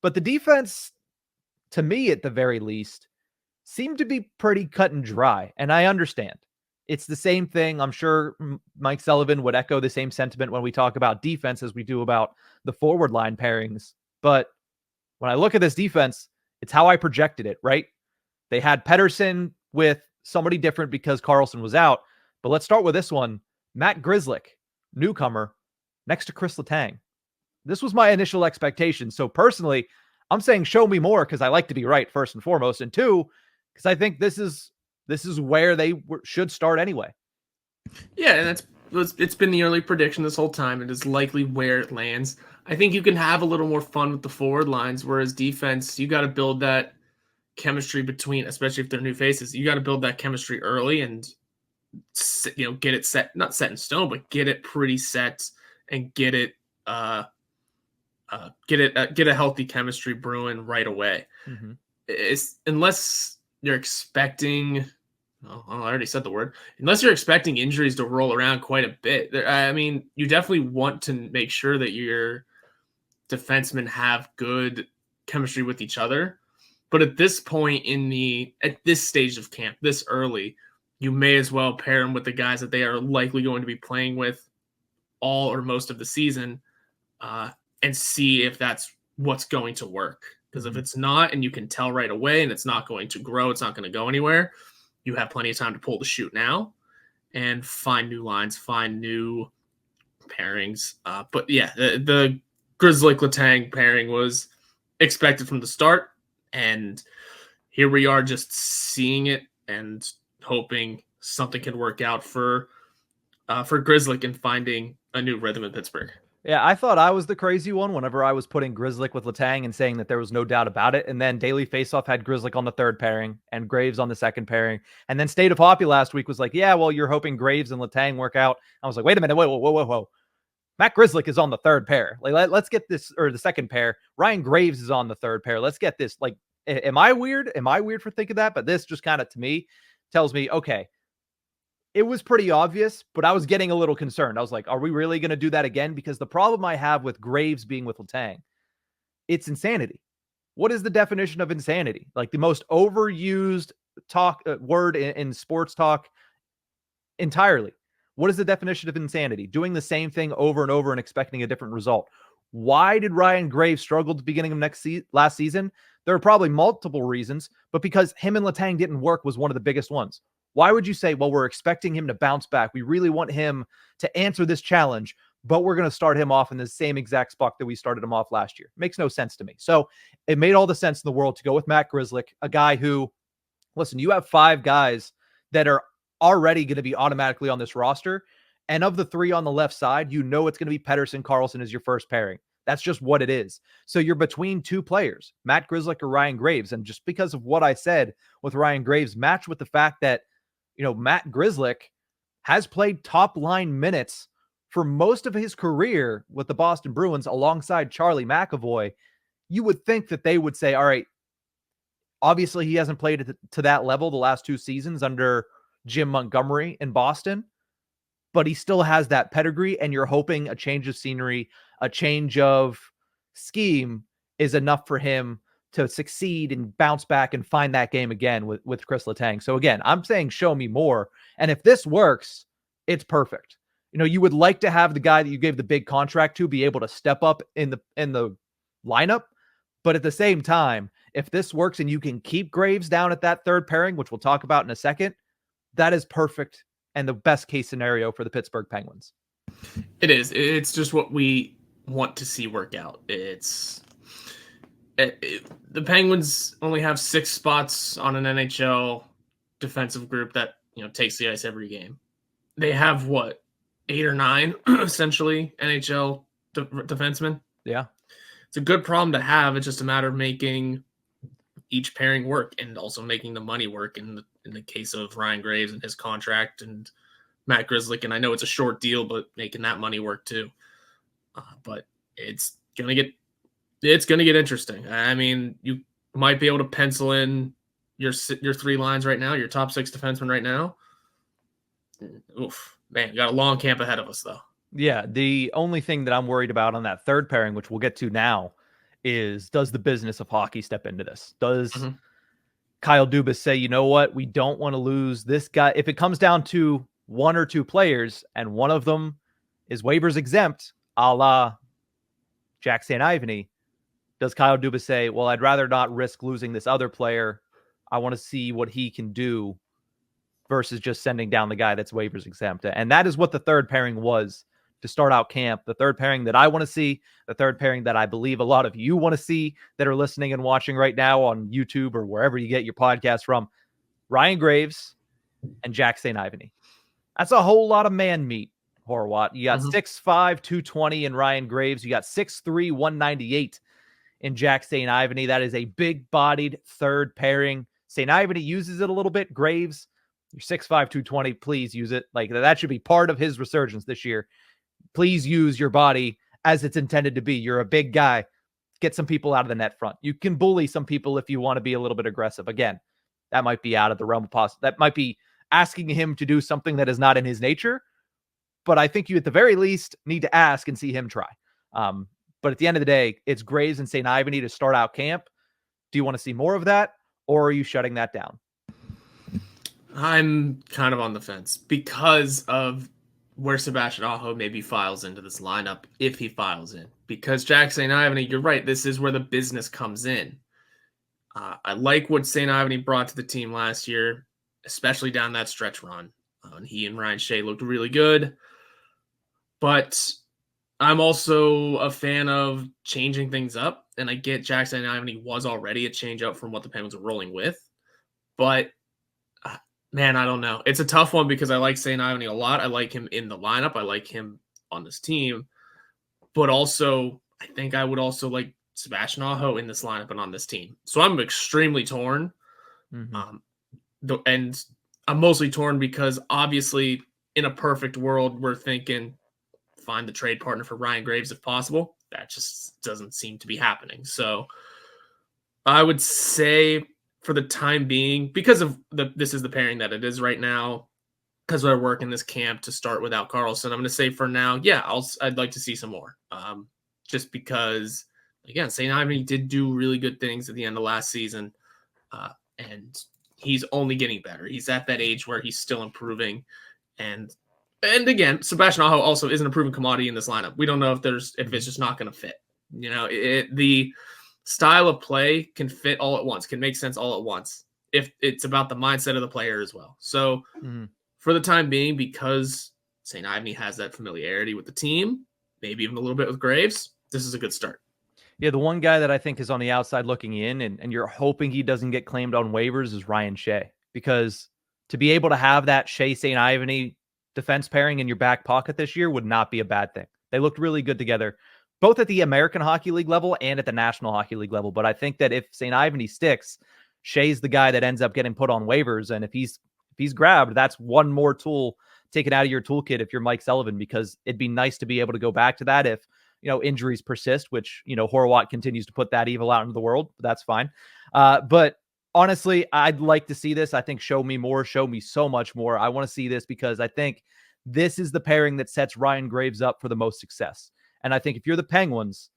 But the defense, to me at the very least, seemed to be pretty cut and dry. And I understand. It's the same thing. I'm sure Mike Sullivan would echo the same sentiment when we talk about defense as we do about the forward line pairings. But when I look at this defense, it's how I projected it, right? They had Pettersson with somebody different because Carlson was out. But let's start with this one. Matt Grzelcyk, newcomer, next to Chris Letang. This was my initial expectation. So personally, I'm saying show me more because I like to be right, first and foremost. And two, because I think this is where they should start anyway. Yeah, and it's been the early prediction this whole time. It is likely where it lands. I think you can have a little more fun with the forward lines, whereas defense, you got to build that chemistry between, especially if they're new faces, you got to build that chemistry early and get it set, not set in stone, but get it pretty set and get a healthy chemistry brewing right away. Mm-hmm. Unless you're expecting, I already said the word, unless you're expecting injuries to roll around quite a bit. I mean, you definitely want to make sure that your defensemen have good chemistry with each other. But at this point at this stage of camp, this early, you may as well pair them with the guys that they are likely going to be playing with all or most of the season, and see if that's what's going to work. Because if it's not, and you can tell right away, and it's not going to grow, it's not going to go anywhere, you have plenty of time to pull the chute now and find new lines, find new pairings. But yeah, the Grzelcyk-Letang pairing was expected from the start, and here we are just seeing it and hoping something can work out for Grzelcyk and finding a new rhythm in Pittsburgh. Yeah, I thought I was the crazy one whenever I was putting Grzelcyk with Letang and saying that there was no doubt about it. And then Daily Faceoff had Grzelcyk on the third pairing and Graves on the second pairing. And then State of Hoppy last week was like, yeah, well, you're hoping Graves and Letang work out. I was like, wait a minute, whoa. Matt Grzelcyk is on the third pair. Like, let's get this, or the second pair. Ryan Graves is on the third pair. Let's get this. Like, am I weird? Am I weird for thinking that? But this just kind of, to me, tells me, okay, it was pretty obvious, but I was getting a little concerned. I was like, are we really going to do that again? Because the problem I have with Graves being with Letang, it's insanity. What is the definition of insanity? Like the most overused word in sports talk entirely. What is the definition of insanity? Doing the same thing over and over and expecting a different result. Why did Ryan Graves struggle at the beginning of last season? There are probably multiple reasons, but because him and Letang didn't work was one of the biggest ones. Why would you say, well, we're expecting him to bounce back. We really want him to answer this challenge, but we're going to start him off in the same exact spot that we started him off last year. Makes no sense to me. So it made all the sense in the world to go with Matt Grzelcyk, a guy who, listen, you have 5 guys that are already going to be automatically on this roster. And of the 3 on the left side, you know it's going to be Pettersson, Carlson as your first pairing. That's just what it is. So you're between 2 players, Matt Grzelcyk or Ryan Graves. And just because of what I said with Ryan Graves, matched with the fact that, Matt Grzelcyk has played top line minutes for most of his career with the Boston Bruins alongside Charlie McAvoy, you would think that they would say, all right, obviously he hasn't played to that level the last 2 seasons under Jim Montgomery in Boston, but he still has that pedigree, and you're hoping a change of scenery, a change of scheme is enough for him to succeed and bounce back and find that game again with Chris Letang. So again, I'm saying show me more. And if this works, it's perfect. You would like to have the guy that you gave the big contract to be able to step up in the lineup. But at the same time, if this works and you can keep Graves down at that third pairing, which we'll talk about in a second, that is perfect and the best case scenario for the Pittsburgh Penguins. It is. It's just what we want to see work out. The Penguins only have 6 spots on an NHL defensive group that takes the ice every game. They have 8 or 9 essentially NHL defensemen. Yeah, it's a good problem to have. It's just a matter of making each pairing work and also making the money work. In the case of Ryan Graves and his contract and Matt Grzelcyk, and I know it's a short deal, but making that money work too. But it's gonna get interesting. I mean, you might be able to pencil in your 3 lines right now, your top 6 defensemen right now. Oof, man, you got a long camp ahead of us though. Yeah, the only thing that I'm worried about on that third pairing, which we'll get to now, is, does the business of hockey step into this? Does Mhm. Kyle Dubas say, you know what, we don't want to lose this guy? If it comes down to one or two players and one of them is waivers exempt, a la Jack St. Ivany, does Kyle Dubas say, well, I'd rather not risk losing this other player. I want to see what he can do versus just sending down the guy that's waivers exempt. And that is what the third pairing was to start out camp. The third pairing that I want to see, the third pairing that I believe a lot of you want to see that are listening and watching right now on YouTube or wherever you get your podcast from, Ryan Graves and Jack St. Ivany. That's a whole lot of man meat, Horwat. You got 6'5", 220 in Ryan Graves. You got 6'3", 198 in Jack St. Ivany. That is a big-bodied third pairing. St. Ivany uses it a little bit. Graves, you're 6'5", 220. Please use it. Like, that should be part of his resurgence this year. Please use your body as it's intended to be. You're a big guy. Get some people out of the net front. You can bully some people if you want to be a little bit aggressive. Again, that might be out of the realm of possible. That might be asking him to do something that is not in his nature. But I think you, at the very least, need to ask and see him try. But at the end of the day, it's Graves and St. Ivany to start out camp. Do you want to see more of that, or are you shutting that down? I'm kind of on the fence because of where Sebastian Aho maybe files into this lineup, if he files in. Because Jack St. Ivany, you're right, this is where the business comes in. I like what St. Ivany brought to the team last year, especially down that stretch run. And he and Ryan Shea looked really good. But I'm also a fan of changing things up, and I get Jack St. Ivany was already a change up from what the Penguins were rolling with. But, man, I don't know. It's a tough one because I like St. Ivany a lot. I like him in the lineup. I like him on this team. But also, I think I would also like Sebastian Aho in this lineup and on this team. So I'm extremely torn. And I'm mostly torn because, obviously, in a perfect world, we're thinking find the trade partner for Ryan Graves if possible. That just doesn't seem to be happening. So I would say for the time being, because of this is the pairing that it is right now, because we're working this camp to start without Carlson, I'm going to say for now, yeah, I'd like to see some more. Just because, again, St. Ivany did do really good things at the end of last season, and he's only getting better. He's at that age where he's still improving, and again, Sebastian Aho also isn't a proven commodity in this lineup. We don't know if it's just not going to fit. You know, the style of play can fit all at once, can make sense all at once, if it's about the mindset of the player as well. So for the time being, because St. Ivany has that familiarity with the team, maybe even a little bit with Graves, this is a good start. Yeah, the one guy that I think is on the outside looking in, and you're hoping he doesn't get claimed on waivers, is Ryan Shea. Because to be able to have that Shea St. Ivany defense pairing in your back pocket this year would not be a bad thing. They looked really good together, both at the American Hockey League level and at the National Hockey League level. But I think that if St. Ivany sticks, Shea's the guy that ends up getting put on waivers. And if he's grabbed, that's one more tool taken out of your toolkit if you're Mike Sullivan, because it'd be nice to be able to go back to that if, injuries persist, which, Horwat continues to put that evil out into the world. But that's fine. But honestly, I'd like to see this. I think show me more, show me so much more. I want to see this because I think this is the pairing that sets Ryan Graves up for the most success. And I think if you're the Penguins,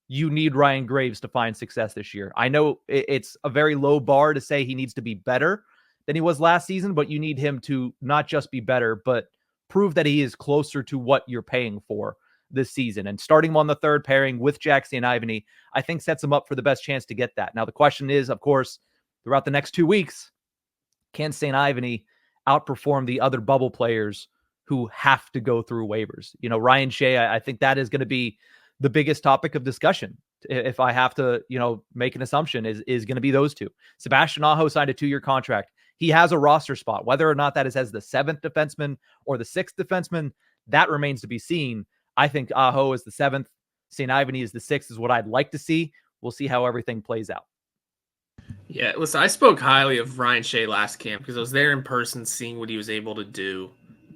you need Ryan Graves to find success this year. I know it's a very low bar to say he needs to be better than he was last season, but you need him to not just be better, but prove that he is closer to what you're paying for this season. And starting him on the third pairing with Jack St. Ivany, I think sets him up for the best chance to get that. Now, the question is, of course, throughout the next 2 weeks, can St. Ivany outperform the other bubble players who have to go through waivers? Ryan Shea, I think that is going to be the biggest topic of discussion. If I have to, make an assumption, is going to be those two. Sebastian Aho signed a 2-year contract. He has a roster spot. Whether or not that is as the 7th defenseman or the 6th defenseman, that remains to be seen. I think Aho is the 7th. St. Ivany is the 6th, is what I'd like to see. We'll see how everything plays out. Yeah, listen, I spoke highly of Ryan Shea last camp because I was there in person seeing what he was able to do.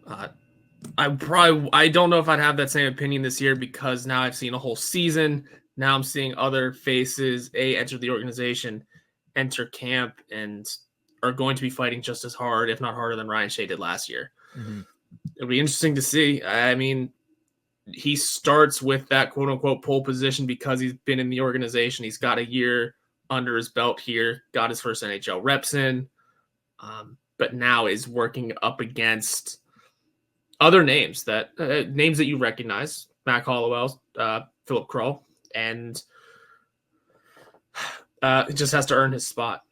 I don't know if I'd have that same opinion this year because now I've seen a whole season. Now I'm seeing other faces enter the organization, enter camp, and are going to be fighting just as hard, if not harder, than Ryan Shea did last year. It'll be interesting to see. I mean, he starts with that quote unquote pole position because he's been in the organization. He's got a year under his belt here, got his first NHL reps in, but now is working up against other names that you recognize, Mac Hollowell, Philip Kroll, and just has to earn his spot.